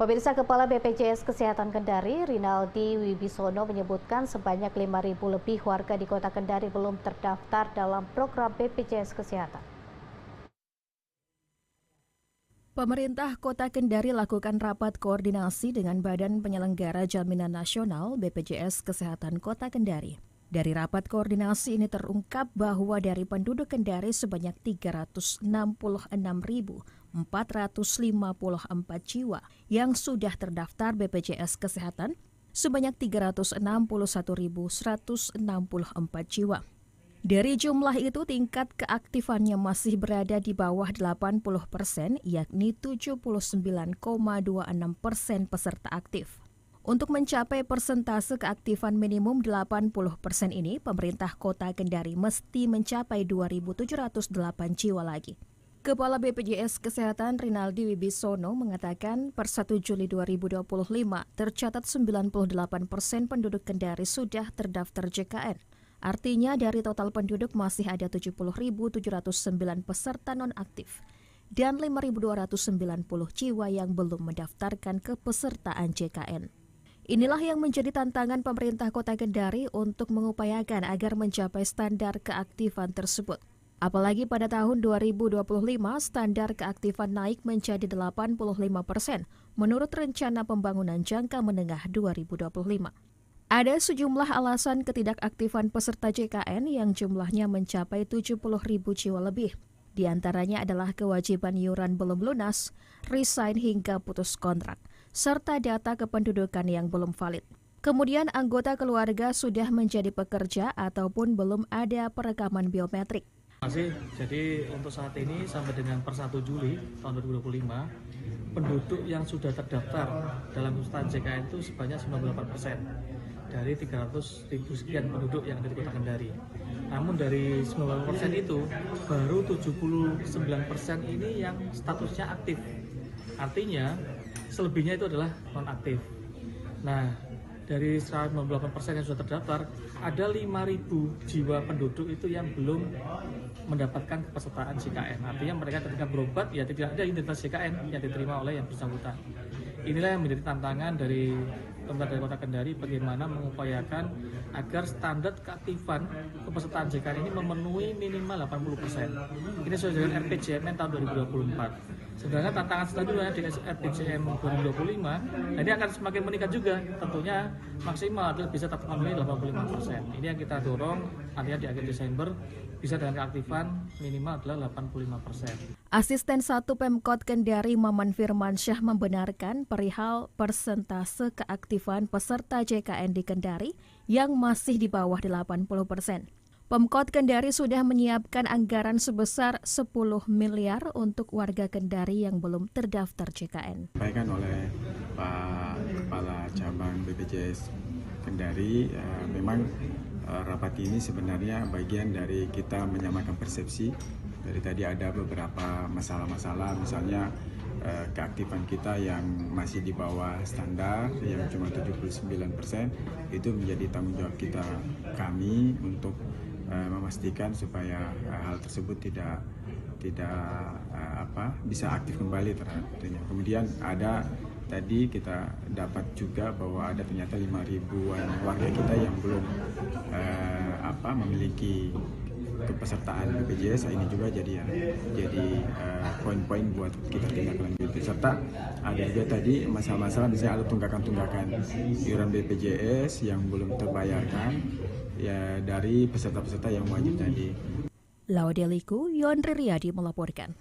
Pemirsa, Kepala BPJS Kesehatan Kendari, Rinaldi Wibisono menyebutkan sebanyak 5.000 lebih warga di Kota Kendari belum terdaftar dalam program BPJS Kesehatan. Pemerintah Kota Kendari lakukan rapat koordinasi dengan Badan Penyelenggara Jaminan Nasional BPJS Kesehatan Kota Kendari. Dari rapat koordinasi ini terungkap bahwa dari penduduk Kendari sebanyak 366.454 jiwa yang sudah terdaftar BPJS Kesehatan, sebanyak 361.164 jiwa. Dari jumlah itu, tingkat keaktifannya masih berada di bawah 80%, yakni 79,26% peserta aktif. Untuk mencapai persentase keaktifan minimum 80% ini, pemerintah Kota Kendari mesti mencapai 2.708 jiwa lagi. Kepala BPJS Kesehatan Rinaldi Wibisono mengatakan per 1 Juli 2025 tercatat 98% penduduk Kendari sudah terdaftar JKN. Artinya dari total penduduk masih ada 70.709 peserta nonaktif dan 5.290 jiwa yang belum mendaftarkan kepesertaan JKN. Inilah yang menjadi tantangan pemerintah Kota Kendari untuk mengupayakan agar mencapai standar keaktifan tersebut. Apalagi pada tahun 2025 standar keaktifan naik menjadi 85% menurut rencana pembangunan jangka menengah 2025. Ada sejumlah alasan ketidakaktifan peserta JKN yang jumlahnya mencapai 70.000 jiwa lebih. Di antaranya adalah kewajiban iuran belum lunas, resign hingga putus kontrak, serta data kependudukan yang belum valid. Kemudian anggota keluarga sudah menjadi pekerja ataupun belum ada perekaman biometrik. Jadi untuk saat ini sampai dengan per 1 Juli tahun 2025, penduduk yang sudah terdaftar dalam urutan JKN itu sebanyak 98% dari 300.000 sekian penduduk yang ada di Kota Kendari. Namun dari 98% itu baru 79% ini yang statusnya aktif. Artinya selebihnya itu adalah non-aktif. Nah, dari 98% yang sudah terdaftar, ada 5.000 jiwa penduduk itu yang belum mendapatkan kepesertaan JKN. Artinya mereka ketika berobat ya tidak ada identitas JKN yang diterima oleh yang bersangkutan. Inilah yang menjadi tantangan dari pemerintah Kota Kendari, bagaimana mengupayakan agar standar keaktifan kepesertaan JKN ini memenuhi minimal 80%. Ini sesuai dengan RPJMN tahun 2024. Sebenarnya tantangan selanjutnya di RPJM 2025, ini akan semakin meningkat juga. Tentunya maksimal adalah bisa tetap memenuhi 85%. Ini yang kita dorong, artinya di akhir Desember bisa dengan keaktifan minimal adalah 85%. Asisten 1 Pemkot Kendari Maman Firmansyah membenarkan perihal persentase keaktifan peserta JKN di Kendari yang masih di bawah 80%. Pemkot Kendari sudah menyiapkan anggaran sebesar 10 miliar untuk warga Kendari yang belum terdaftar JKN. Disampaikan oleh Pak Kepala Cabang BPJS Kendari, memang rapat ini sebenarnya bagian dari kita menyamakan persepsi. Dari tadi ada beberapa masalah-masalah, misalnya keaktifan kita yang masih di bawah standar, yang cuma 79%, itu menjadi tanggung jawab kami untuk memastikan supaya hal tersebut tidak bisa aktif kembali terhadapnya. Kemudian ada tadi kita dapat juga bahwa ada ternyata 5.000-an warga kita yang belum memiliki kepesertaan BPJS. Ini juga jadi poin-poin buat kita tindak lanjut. Serta ada juga tadi masalah-masalah misalnya ada tunggakan-tunggakan iuran BPJS yang belum terbayarkan ya dari peserta-peserta yang wajib tadi. Laudeliku, Yondri Riyadi melaporkan.